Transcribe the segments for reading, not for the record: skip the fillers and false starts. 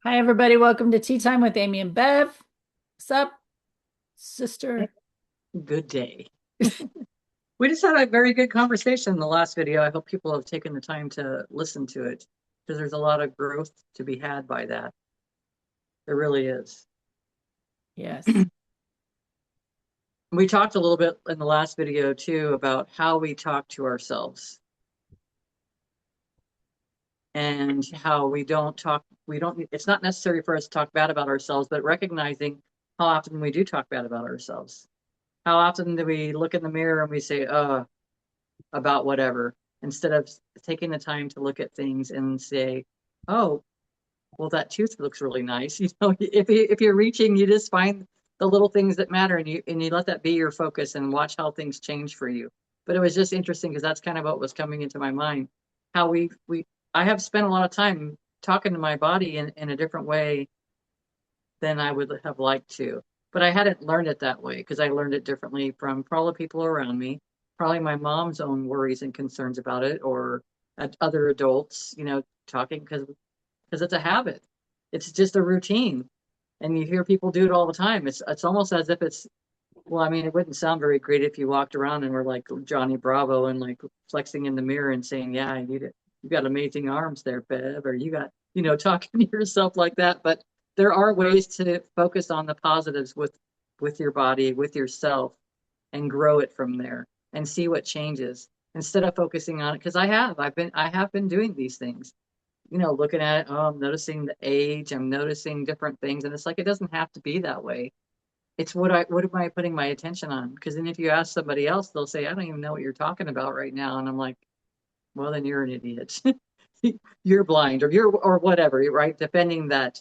Hi, everybody. Welcome to Tea Time with Amy and Bev. What's up, sister? Good day. We just had a very good conversation in the last video. I hope people have taken the time to listen to it because there's a lot of growth to be had by that. There really is. Yes. We talked a little bit in the last video too about how we talk to ourselves and how we don't, it's not necessary for us to talk bad about ourselves, but recognizing how often we do talk bad about ourselves. How often do we look in the mirror and we say, about whatever, instead of taking the time to look at things and say, oh, well, that tooth looks really nice. If you're reaching, you just find the little things that matter and you let that be your focus and watch how things change for you. But it was just interesting because that's kind of what was coming into my mind. How we I have spent a lot of time talking to my body in a different way than I would have liked to. But I hadn't learned it that way because I learned it differently from probably people around me, probably my mom's own worries and concerns about it, or other adults, talking because it's a habit. It's just a routine, and you hear people do it all the time. It's almost as if it's well, I mean, it wouldn't sound very great if you walked around and were like Johnny Bravo and like flexing in the mirror and saying, "Yeah, I need it. You got amazing arms there, Bev," or you got, talking to yourself like that. But there are ways to focus on the positives with your body, with yourself, and grow it from there and see what changes instead of focusing on it. Because I have been doing these things, looking at it. Oh, I'm noticing the age. I'm noticing different things, and it's like it doesn't have to be that way. It's what am I putting my attention on? Because then if you ask somebody else, they'll say, I don't even know what you're talking about right now. And I'm like, well, then you're an idiot. You're blind or whatever, right? Defending that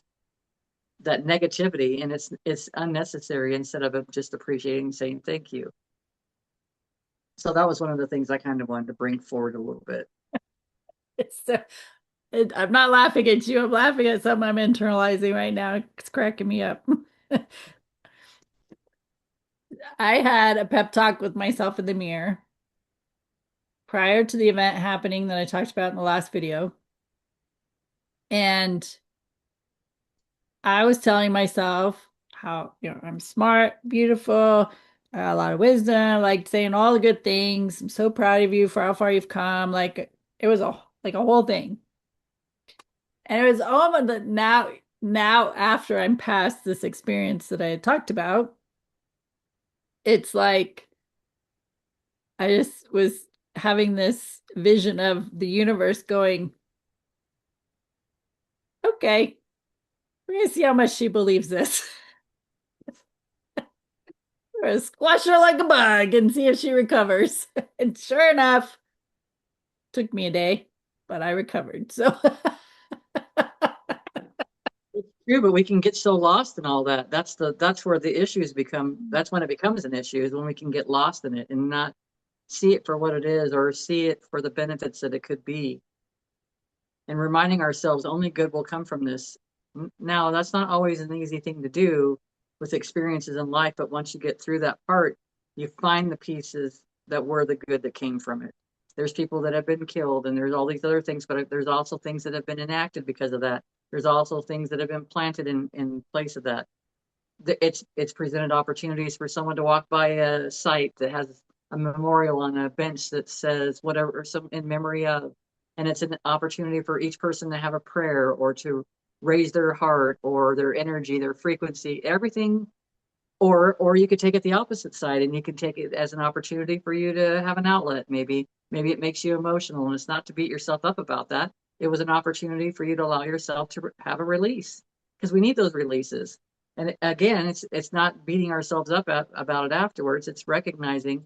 negativity, and it's unnecessary instead of just appreciating and saying thank you. So that was one of the things I kind of wanted to bring forward a little bit. It's I'm not laughing at you. I'm laughing at something I'm internalizing right now. It's cracking me up. I had a pep talk with myself in the mirror prior to the event happening that I talked about in the last video. And I was telling myself how, I'm smart, beautiful, a lot of wisdom, like saying all the good things. I'm so proud of you for how far you've come. Like it was a whole thing. And it was almost that now after I'm past this experience that I had talked about, it's like I just was having this vision of the universe going, okay, we're gonna see how much she believes this. We're gonna squash her like a bug and see if she recovers. And sure enough, took me a day, but I recovered. So It's true, but we can get so lost in all that. That's where the issues become. That's when it becomes an issue, is when we can get lost in it and not see it for what it is or see it for the benefits that it could be. And reminding ourselves only good will come from this. Now, that's not always an easy thing to do with experiences in life, but once you get through that part, you find the pieces that were the good that came from it. There's people that have been killed, and there's all these other things, but there's also things that have been enacted because of that. There's also things that have been planted in place of that. It's presented opportunities for someone to walk by a site that has a memorial on a bench that says whatever, some in memory of, and it's an opportunity for each person to have a prayer or to raise their heart or their energy, their frequency, everything. Or you could take it the opposite side and you could take it as an opportunity for you to have an outlet. Maybe it makes you emotional, and it's not to beat yourself up about that. It was an opportunity for you to allow yourself to have a release, because we need those releases. And again, it's not beating ourselves up about it afterwards. It's recognizing,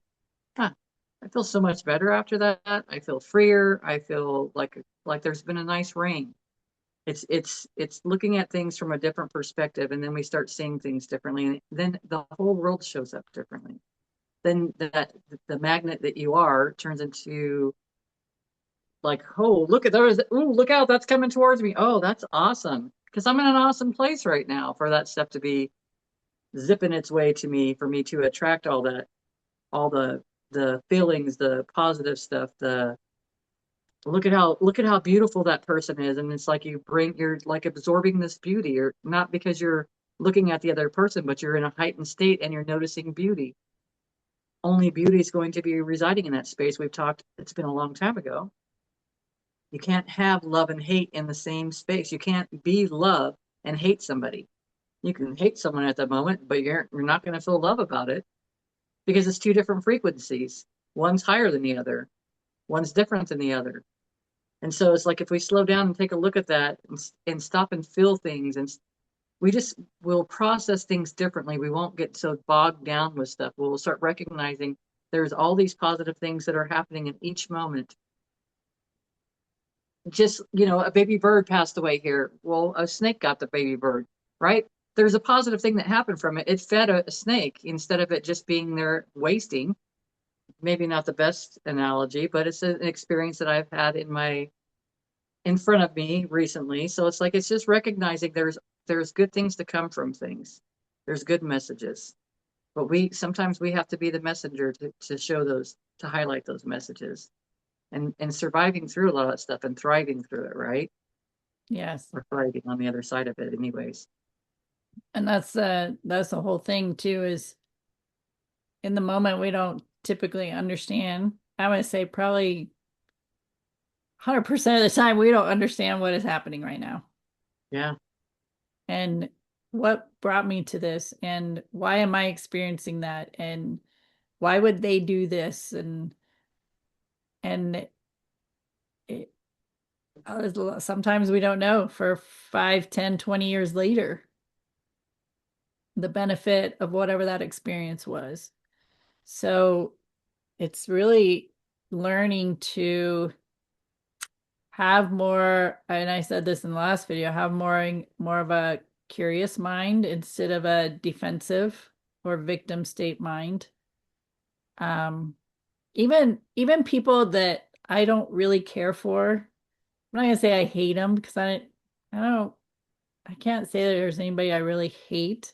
huh, I feel so much better after that. I feel freer. I feel like there's been a nice rain. It's looking at things from a different perspective, and then we start seeing things differently, and then the whole world shows up differently. Then that the magnet that you are turns into like, oh, look at those. Oh, look out, that's coming towards me. Oh, that's awesome. Because I'm in an awesome place right now for that stuff to be zipping its way to me, for me to attract all the feelings, the positive stuff, look at how beautiful that person is. And it's like you're like absorbing this beauty, or not because you're looking at the other person, but you're in a heightened state and you're noticing beauty. Only beauty is going to be residing in that space. We've talked, it's been a long time ago. You can't have love and hate in the same space. You can't be love and hate somebody. You can hate someone at the moment, but you're not going to feel love about it because it's two different frequencies. One's higher than the other. One's different than the other. And so it's like if we slow down and take a look at that and stop and feel things, and we just will process things differently. We won't get so bogged down with stuff. We'll start recognizing there's all these positive things that are happening in each moment. Just, a baby bird passed away here. Well, a snake got the baby bird, right? There's a positive thing that happened from it. It fed a snake instead of it just being there wasting. Maybe not the best analogy, but it's an experience that I've had in front of me recently. So it's like it's just recognizing there's good things to come from things. There's good messages. But we sometimes we have to be the messenger to show those, to highlight those messages, and surviving through a lot of that stuff and thriving through it, right? Yes. Or thriving on the other side of it anyways. And that's the whole thing too, is in the moment we don't typically understand. I would say probably 100% of the time we don't understand what is happening right now. Yeah. And what brought me to this, and why am I experiencing that, and why would they do this, and it, sometimes we don't know for 5, 10, 20 years later the benefit of whatever that experience was. So it's really learning to have more, and I said this in the last video, have more of a curious mind instead of a defensive or victim state mind. Um, even people that I don't really care for, I'm not gonna say I hate them because I don't, I can't say that there's anybody I really hate.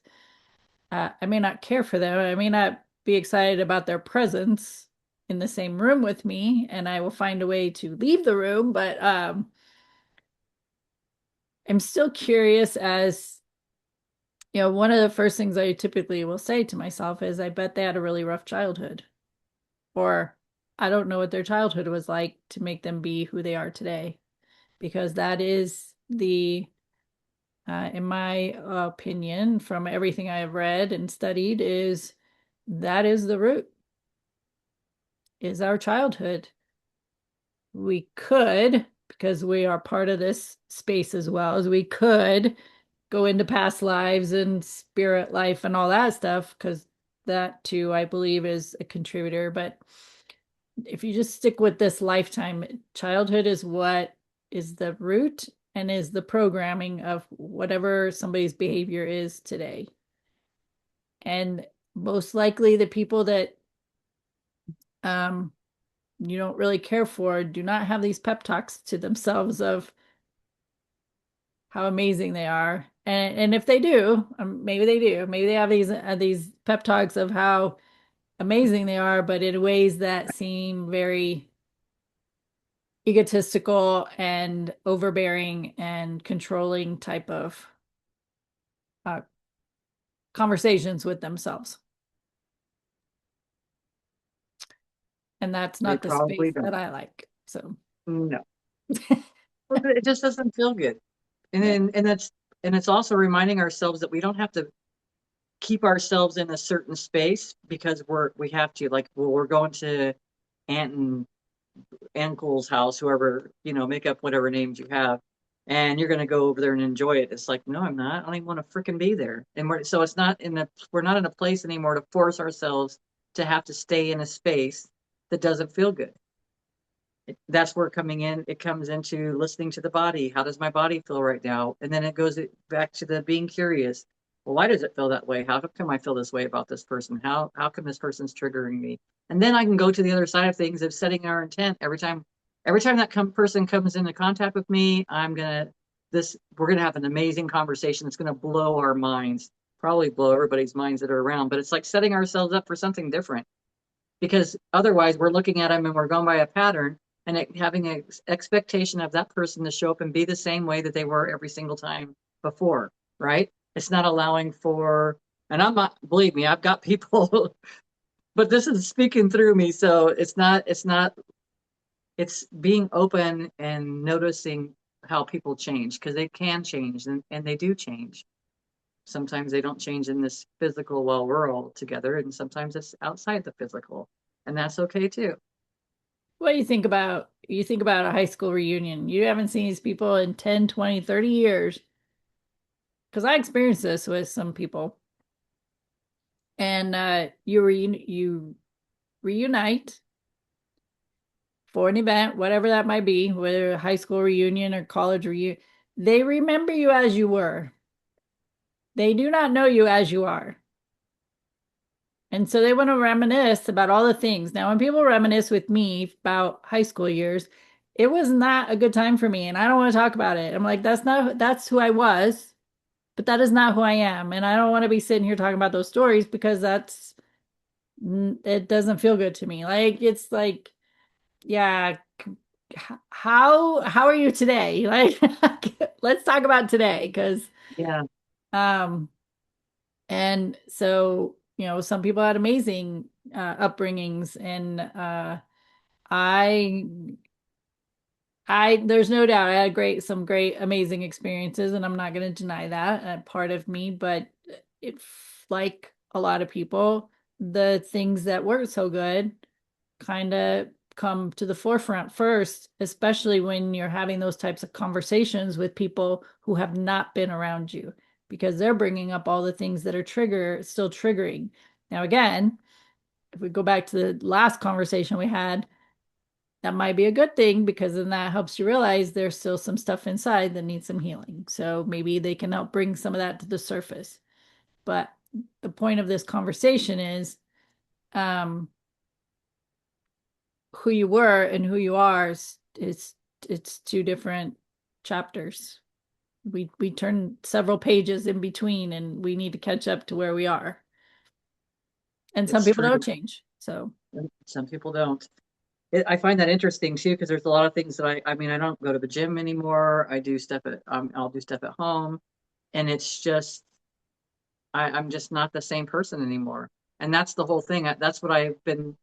I may not care for them. I may not be excited about their presence in the same room with me, and I will find a way to leave the room, but I'm still curious as, one of the first things I typically will say to myself is, I bet they had a really rough childhood, or I don't know what their childhood was like to make them be who they are today, because that is in my opinion, from everything I have read and studied, is that is the root, is our childhood. We could, because we are part of this space as well, as we could go into past lives and spirit life and all that stuff, because that too, I believe, is a contributor. But if you just stick with this lifetime, childhood is what is the root and is the programming of whatever somebody's behavior is today. And most likely, the people that um, you don't really care for do not have these pep talks to themselves of how amazing they are. And if they do, maybe they do. Maybe they have these pep talks of how amazing they are, but in ways that seem very egotistical and overbearing and controlling type of uh, conversations with themselves. And that's They not the probably space that don't. I like. So, No. Well, it just doesn't feel good. And yeah. then and it's also reminding ourselves that we don't have to keep ourselves in a certain space because we have to, like, well, we're going to aunt and uncle's house, whoever, make up whatever names you have, and you're going to go over there and enjoy it. It's like, no, I'm not. I don't even want to freaking be there. And so it's not we're not in a place anymore to force ourselves to have to stay in a space that doesn't feel good. That's where it comes into listening to the body. How does my body feel right now? And then it goes back to the being curious. Well, why does it feel that way? How come I feel this way about this person? How come this person's triggering me? And then I can go to the other side of things of setting our intent. Every time that person comes into contact with me, we're gonna have an amazing conversation that's gonna blow our minds, probably blow everybody's minds that are around. But it's like setting ourselves up for something different, because otherwise we're looking at them and we're going by a pattern, and having an expectation of that person to show up and be the same way that they were every single time before, right? It's not allowing for, and I'm not, believe me, I've got people, but this is speaking through me. So it's being open and noticing how people change because they can change and they do change. Sometimes they don't change in this physical while we're all together, and sometimes it's outside the physical, and that's okay too. What do you think about a high school reunion? You haven't seen these people in 10, 20, 30 years. Because I experienced this with some people. And you reunite for an event, whatever that might be, whether a high school reunion or college reunion. They remember you as you were. They do not know you as you are. And so they want to reminisce about all the things. Now, when people reminisce with me about high school years, it was not a good time for me, and I don't want to talk about it. I'm like, that's who I was, but that is not who I am. And I don't want to be sitting here talking about those stories because it doesn't feel good to me. Like it's like, yeah, how are you today? Like let's talk about today because Yeah, um and so, some people had amazing upbringings, and I there's no doubt I had some great, amazing experiences, and I'm not going to deny that part of me, but it, like a lot of people, the things that weren't so good kind of come to the forefront first, especially when you're having those types of conversations with people who have not been around you, because they're bringing up all the things that are still triggering. Now, again, if we go back to the last conversation we had, that might be a good thing because then that helps you realize there's still some stuff inside that needs some healing. So maybe they can help bring some of that to the surface. But the point of this conversation is um, who you were and who you are it's two different chapters. We turn several pages in between, and we need to catch up to where we are. And some it's people true. don't change. So Some people don't. I find that interesting too because there's a lot of things that I mean, I don't go to the gym anymore. I'll do stuff at home, and it's just I'm just not the same person anymore. And that's the whole thing. That's what I've been,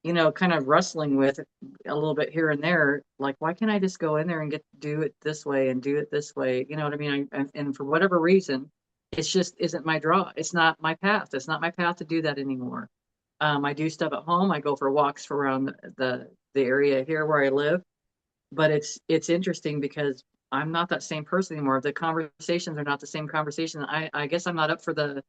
kind of wrestling with a little bit here and there. Like, why can't I just go in there and get do it this way and do it this way? You know what I mean? And for whatever reason, it's just isn't my draw. It's not my path. It's not my path to do that anymore. I do stuff at home. I go for walks around the area here where I live, but it's interesting because I'm not that same person anymore. The conversations are not the same conversation. I guess I'm not up for the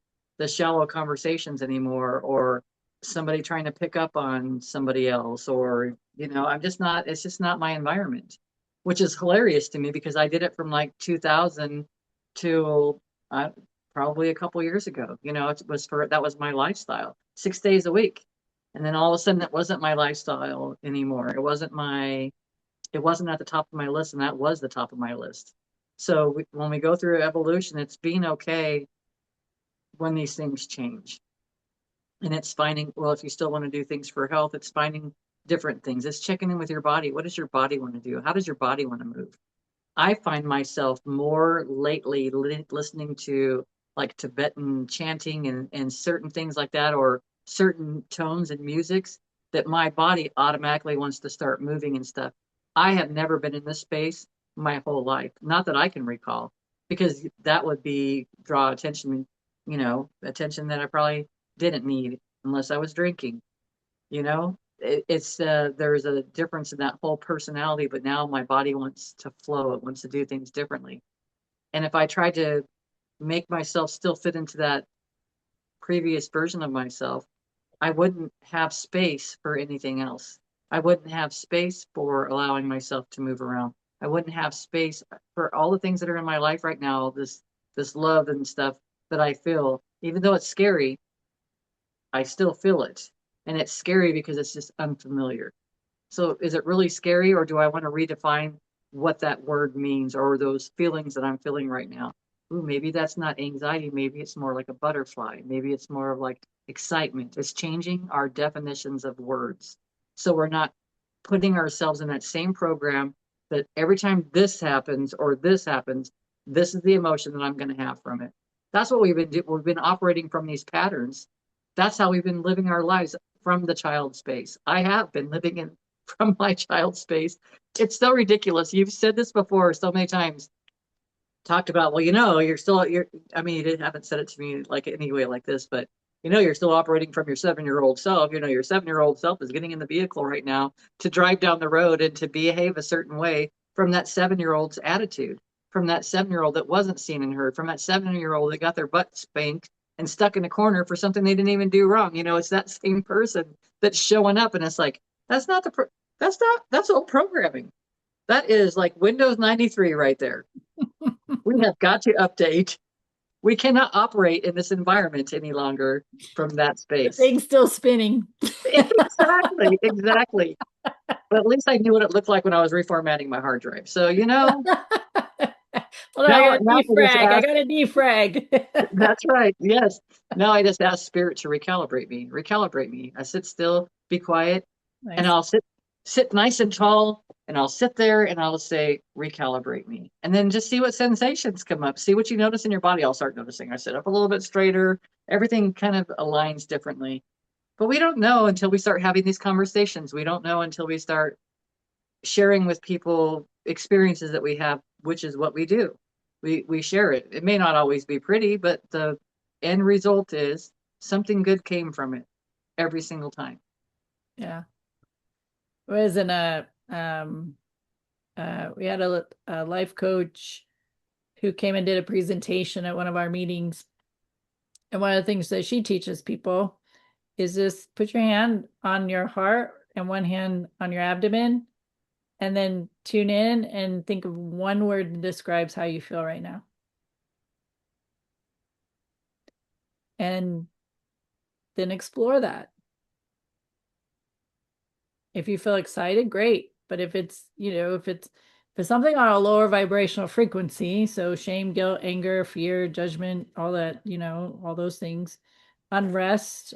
shallow conversations anymore, or somebody trying to pick up on somebody else, or I'm just not. It's just not my environment, which is hilarious to me because I did it from like 2000 to uh, probably a couple years ago. That was my lifestyle, 6 days a week, and then all of a sudden it wasn't my lifestyle anymore. It wasn't at the top of my list, and that was the top of my list. So when we go through evolution, it's being okay when these things change. And it's finding, well, if you still want to do things for health, it's finding different things. It's checking in with your body. What does your body want to do? How does your body want to move? I find myself more lately listening to like Tibetan chanting and certain things like that, or certain tones and musics that my body automatically wants to start moving and stuff. I have never been in this space my whole life, not that I can recall, because that would be draw attention, attention that I probably didn't need unless I was drinking. There's a difference in that whole personality, but now my body wants to flow. It wants to do things differently. And if I tried to make myself still fit into that previous version of myself, I wouldn't have space for anything else. I wouldn't have space for allowing myself to move around. I wouldn't have space for all the things that are in my life right now, this love and stuff that I feel. Even though it's scary, I still feel it. And it's scary because it's just unfamiliar. So is it really scary, or do I want to redefine what that word means, or those feelings that I'm feeling right now? Ooh, maybe that's not anxiety. Maybe it's more like a butterfly. Maybe it's more of like excitement. It's changing our definitions of words. So we're not putting ourselves in that same program that every time this happens or this happens, this is the emotion that I'm going to have from it. That's what we've been operating from these patterns. That's how we've been living our lives from the child space. I have been living in from my child space. It's so ridiculous. You've said this before so many times, talked about, well, I mean, you haven't said it to me like anyway like this, but you're still operating from your 7-year-old self. Your 7-year-old self is getting in the vehicle right now to drive down the road and to behave a certain way from that 7-year-old's attitude, from that 7-year-old that wasn't seen and heard, from that 7-year-old that got their butt spanked and stuck in a corner for something they didn't even do wrong. It's that same person that's showing up, and it's like, that's not the, that's old programming. That is like Windows 93 right there. We have got to update. We cannot operate in this environment any longer from that The space. thing's still spinning. Exactly, exactly. But at least I knew what it looked like when I was reformatting my hard drive. So, Hold on, I now, gotta now I just defrag. I ask, gotta defrag. that's right. Yes. Now I just ask spirit to recalibrate me. I sit still, be quiet, and Nice. I'll sit nice and tall, and I'll sit there and I'll say, recalibrate me. And then just see what sensations come up. See what you notice in your body. I'll start noticing. I sit up a little bit straighter. Everything kind of aligns differently. But we don't know until we start having these conversations. We don't know until we start sharing with people experiences that we have, which is what we do. We share it. It may not always be pretty, but the end result is something good came from it every single time. Yeah. I was in we had a life coach who came and did a presentation at one of our meetings. And one of the things that she teaches people is just put your hand on your heart and one hand on your abdomen, and then tune in and think of one word that describes how you feel right now. And then explore that. If you feel excited, great. But if it's something on a lower vibrational frequency, so shame, guilt, anger, fear, judgment, all that, all those things, unrest,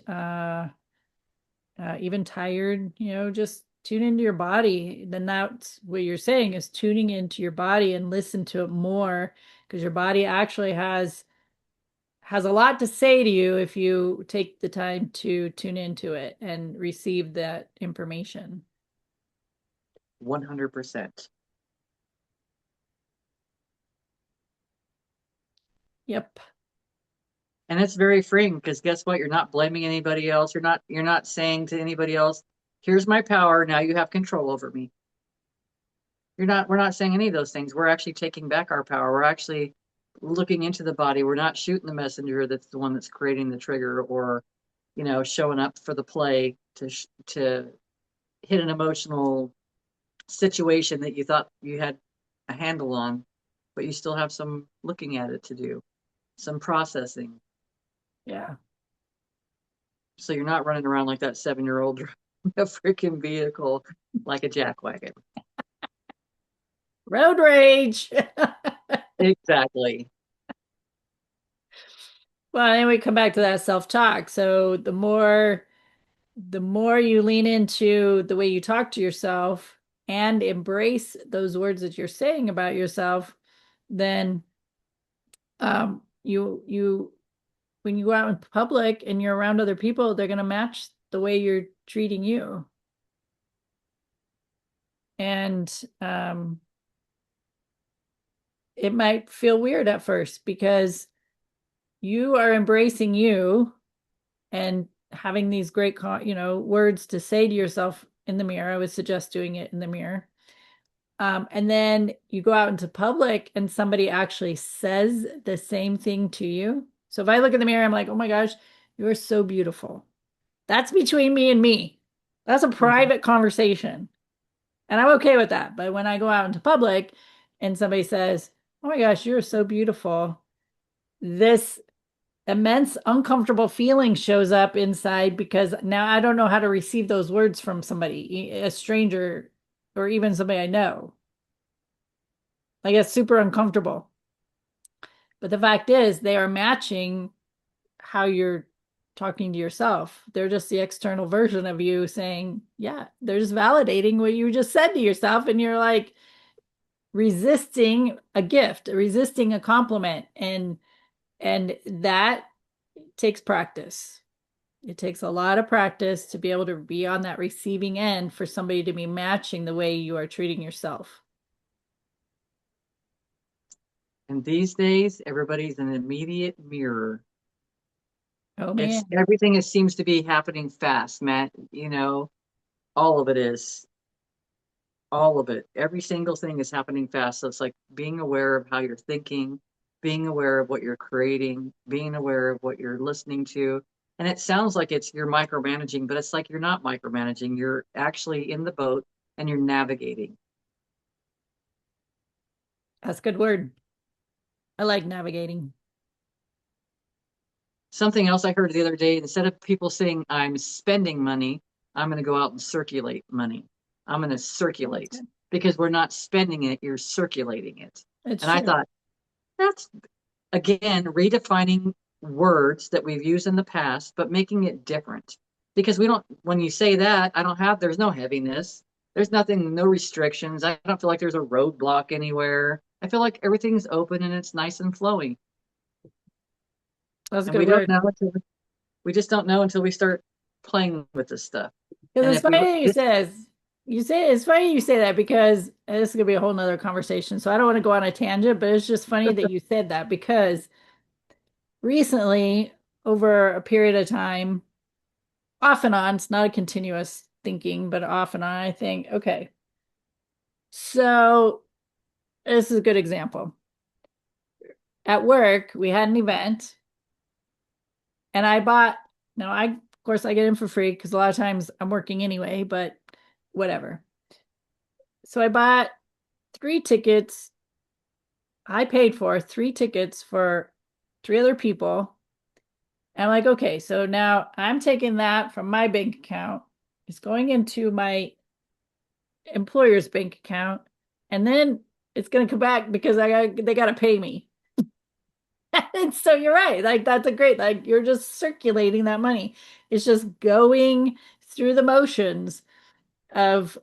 even tired, just tune into your body. Then that's what you're saying is tuning into your body and listen to it more, because your body actually has a lot to say to you if you take the time to tune into it and receive that information. 100%. Yep. And it's very freeing because guess what? You're not blaming anybody else. You're not saying to anybody else, here's my power. Now you have control over me. We're not saying any of those things. We're actually taking back our power. We're actually looking into the body. We're not shooting the messenger that's the one that's creating the trigger or, showing up for the play to hit an emotional situation that you thought you had a handle on, but you still have some looking at it to do, some processing. Yeah. So you're not running around like that 7-year-old driving a freaking vehicle like a jackwagon. Road rage. Exactly. Well, and we come back to that self-talk. So the more you lean into the way you talk to yourself and embrace those words that you're saying about yourself, then you when you go out in public and you're around other people, they're going to match the way you're treating you. And it might feel weird at first because you are embracing you and having these great, words to say to yourself in the mirror. I would suggest doing it in the mirror. And then you go out into public and somebody actually says the same thing to you. So if I look in the mirror, I'm like, oh my gosh, you're so beautiful. That's between me and me. That's a Mhm. private conversation. And I'm okay with that. But when I go out into public and somebody says, oh my gosh, you're so beautiful, this immense uncomfortable feeling shows up inside because now I don't know how to receive those words from somebody, a stranger, or even somebody I know. Like it's super uncomfortable. But the fact is, they are matching how you're talking to yourself. They're just the external version of you saying, yeah, they're just validating what you just said to yourself. And you're like resisting a gift, resisting a compliment. And that takes practice. It takes a lot of practice to be able to be on that receiving end for somebody to be matching the way you are treating yourself. And these days, everybody's an immediate mirror. Oh It's man, everything is, seems to be happening fast, Matt. All of it is. All of it. Every single thing is happening fast. So it's like being aware of how you're thinking, being aware of what you're creating, being aware of what you're listening to. And it sounds like it's you're micromanaging, but it's like you're not micromanaging. You're actually in the boat and you're navigating. that's a good word. I like navigating. Something else I heard the other day, instead of people saying I'm spending money, I'm going to go out and circulate money. I'm going to That's circulate good. because we're not spending it, you're circulating it. It's And I true. thought, that's again redefining words that we've used in the past, but making it different. Because we don't, when you say that, there's no heaviness. There's nothing, no restrictions. I don't feel like there's a roadblock anywhere. I feel like everything's open and it's nice and flowy. That's a And good we don't word. know until we just don't know until we start playing with this stuff. Because And it's if we funny that you say it's funny you say that because and this is gonna be a whole nother conversation. So I don't want to go on a tangent, but it's just funny that you said that because recently, over a period of time, off and on, it's not a continuous thinking, but off and on, I think, okay, so this is a good example. At work, we had an event and I bought, no, of course, I get in for free because a lot of times I'm working anyway, but whatever. So I bought three tickets. I paid for three tickets for three other people. And I'm like, okay, so now I'm taking that from my bank account. It's going into my employer's bank account, and then it's going to come back because they got to pay me. And so you're right. Like that's a great like you're just circulating that money. It's just going through the motions of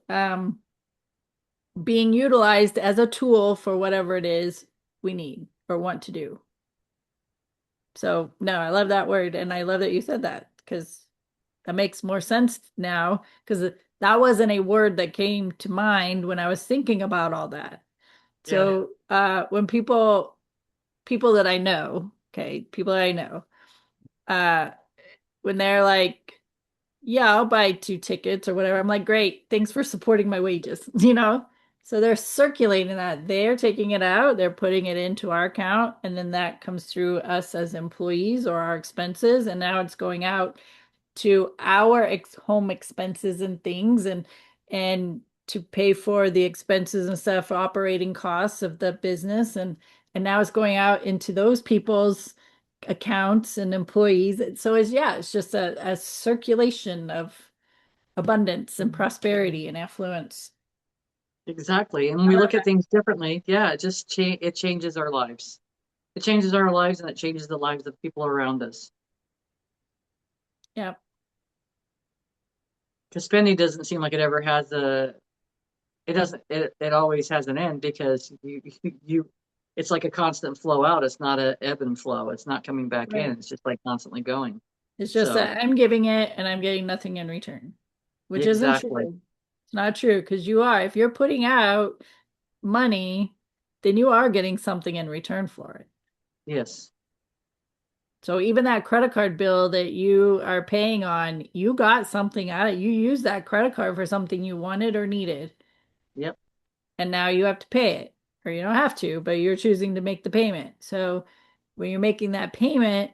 being utilized as a tool for whatever it is we need or want to do. So no, I love that word, and I love that you said that because that makes more sense now because that wasn't a word that came to mind when I was thinking about all that. yeah, So when people that I know, okay, people that I know, uh when they're like, yeah, I'll buy two tickets or whatever, I'm like, great, thanks for supporting my wages, you know? So they're circulating that. They're taking it out, they're putting it into our account, and then that comes through us as employees or our expenses, and now it's going out to our home expenses and things and to pay for the expenses and stuff, operating costs of the business and now it's going out into those people's accounts and employees. So it's yeah, it's just a circulation of abundance and prosperity and affluence. exactly. And when we look at things differently, yeah, it changes our lives. It changes our lives and it changes the lives of people around us. Yeah, Because spending doesn't seem like it ever has it always has an end because you it's like a constant flow out. It's not a ebb and flow. It's not coming back in. right. It's just like constantly going. It's just So that I'm giving it and I'm getting nothing in return, which isn't exactly. true. It's not true because you are. If you're putting out money, then you are getting something in return for it. Yes. So even that credit card bill that you are paying on, you got something out of it. You used that credit card for something you wanted or needed, Yep. and now you have to pay it. Or you don't have to, but you're choosing to make the payment. So when you're making that payment,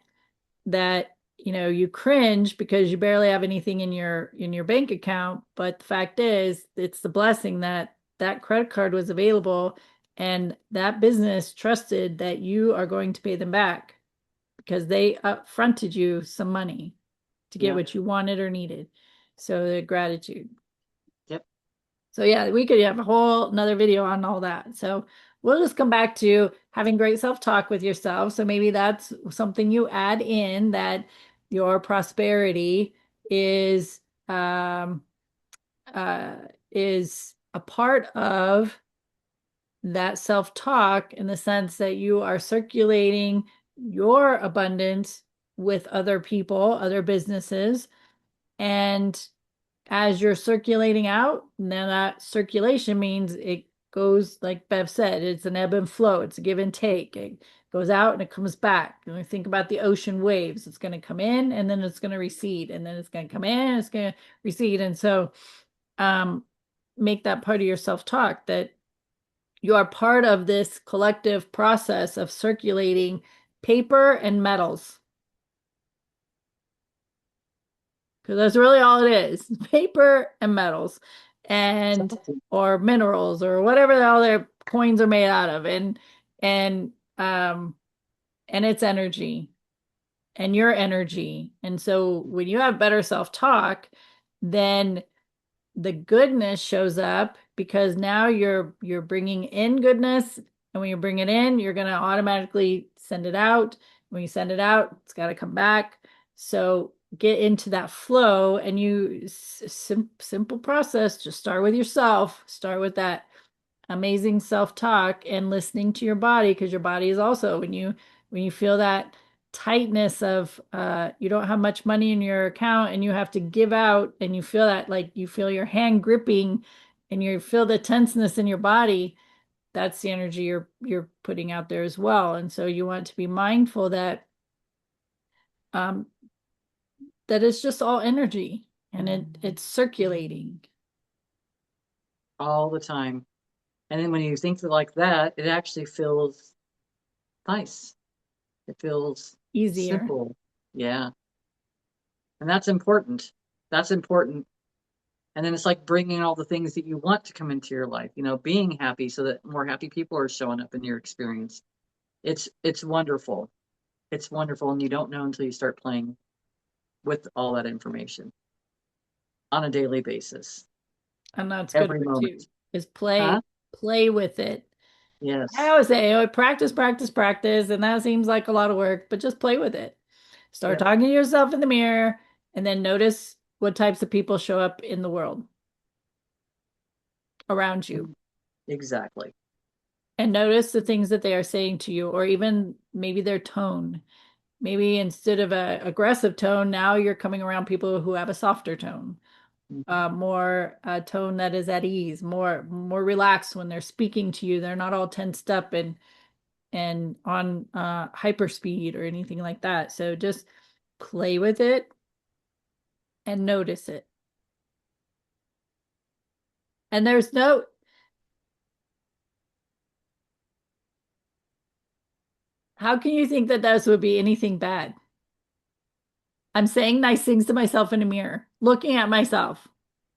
that you cringe because you barely have anything in your bank account, but the fact is it's the blessing that that credit card was available and that business trusted that you are going to pay them back because they upfronted you some money to get Yeah. what you wanted or needed. So the gratitude. Yep. So yeah, we could have a whole another video on all that. So we'll just come back to having great self-talk with yourself. So maybe that's something you add in that your prosperity is um, uh, is a part of that self-talk in the sense that you are circulating your abundance with other people, other businesses, and as you're circulating out, then that circulation means it goes, like Bev said, it's an ebb and flow, it's a give and take. It goes out and it comes back. When you think about the ocean waves, it's going to come in and then it's going to recede, and then it's going to come in and it's going to recede. And so, um, make that part of your self-talk that you are part of this collective process of circulating paper and metals. Because that's really all it is, paper and metals and Exactly. or minerals or whatever the hell their coins are made out of, and um and it's energy and your energy. And so when you have better self-talk, then the goodness shows up because now you're bringing in goodness, and when you bring it in, you're going to automatically send it out. When you send it out, it's got to come back. So get into that flow, and you simple process. Just start with yourself. Start with that amazing self-talk and listening to your body, because your body is also, when you feel that tightness of you don't have much money in your account and you have to give out, and you feel that, like you feel your hand gripping and you feel the tenseness in your body, that's the energy you're putting out there as well. And so you want to be mindful that um that it's just all energy, and it's circulating. All the time. And then when you think like that, it actually feels nice. It feels Easier. simple. Yeah. And that's important. That's important. And then it's like bringing all the things that you want to come into your life, being happy so that more happy people are showing up in your experience. It's wonderful. It's wonderful. And you don't know until you start playing with all that information on a daily basis, And that's good every for too, moment. is Huh? play with it. I Yes. always say, oh, practice, practice, practice, and that seems like a lot of work, but just play with it. Start Yep. talking to yourself in the mirror, and then notice what types of people show up in the world around you. Exactly. And notice the things that they are saying to you, or even maybe their tone. Maybe instead of a aggressive tone, now you're coming around people who have a softer tone, Mhm. more a tone that is at ease, more relaxed when they're speaking to you. They're not all tensed up and on hyperspeed or anything like that. So just play with it and notice it. And there's no, how can you think that those would be anything bad? I'm saying nice things to myself in a mirror, looking at myself,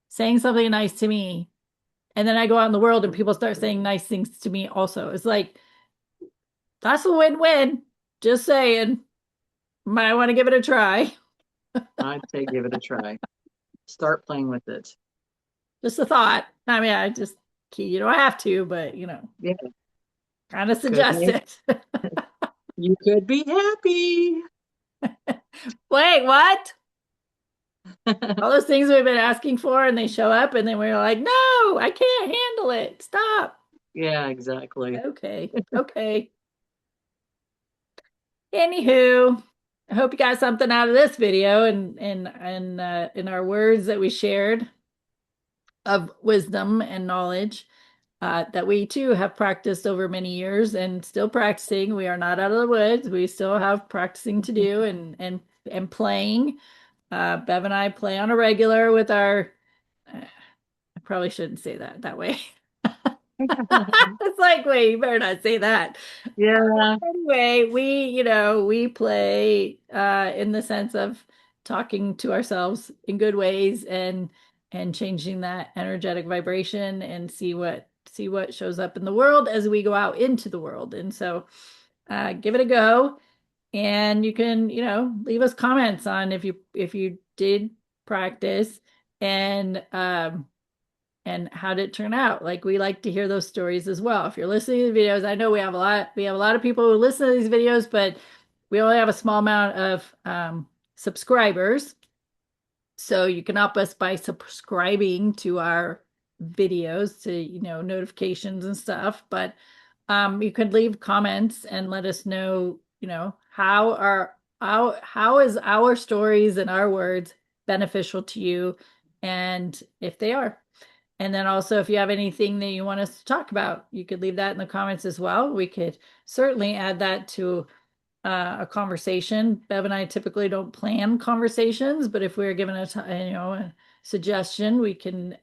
saying something nice to me. And then I go out in the world and people start saying nice things to me also. It's like, that's a win-win. Just saying. Might want to give it a try. I'd say give it a try. Start playing with it. Just a thought. I mean, I just, you don't have to, but Yeah. kind of Could suggest make it. you could be happy. Wait, what? All those things we've been asking for, and they show up, and then we're like, no, I can't handle it. Stop. Yeah, exactly. Okay. Okay. Anywho, I hope you got something out of this video, and in our words that we shared of wisdom and knowledge, that we too have practiced over many years and still practicing. We are not out of the woods. We still have practicing to do, and playing. Bev and I play on a regular with our. I probably shouldn't say that way. It's like, wait, you better not say that. Yeah. Anyway, we play in the sense of talking to ourselves in good ways, and changing that energetic vibration, and see what shows up in the world as we go out into the world. And so give it a go, and you can, leave us comments on if you did practice, and how did it turn out? Like, we like to hear those stories as well. If you're listening to the videos, I know we have a lot of people who listen to these videos, but we only have a small amount of subscribers. So you can help us by subscribing to our videos to, notifications and stuff. But you could leave comments and let us know, how is our stories and our words beneficial to you, and if they are. And then also, if you have anything that you want us to talk about, you could leave that in the comments as well. We could certainly add that to a conversation. Bev and I typically don't plan conversations, but if we're given a suggestion, we can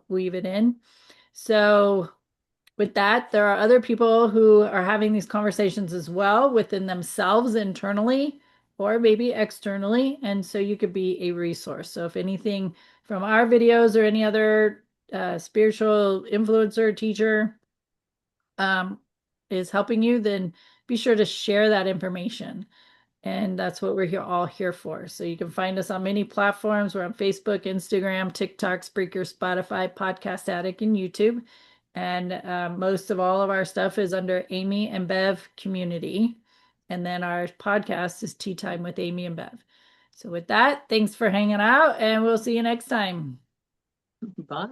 weave it in. So with that, there are other people who are having these conversations as well within themselves internally or maybe externally. And so you could be a resource. So if anything from our videos or any other spiritual influencer, teacher um, is helping you, then be sure to share that information. And that's what we're all here for. So you can find us on many platforms. We're on Facebook, Instagram, TikTok, Spreaker, Spotify, Podcast Addict, and YouTube. And most of all of our stuff is under Amy and Bev Community. And then our podcast is Tea Time with Amy and Bev. So with that, thanks for hanging out, and we'll see you next time. Bye.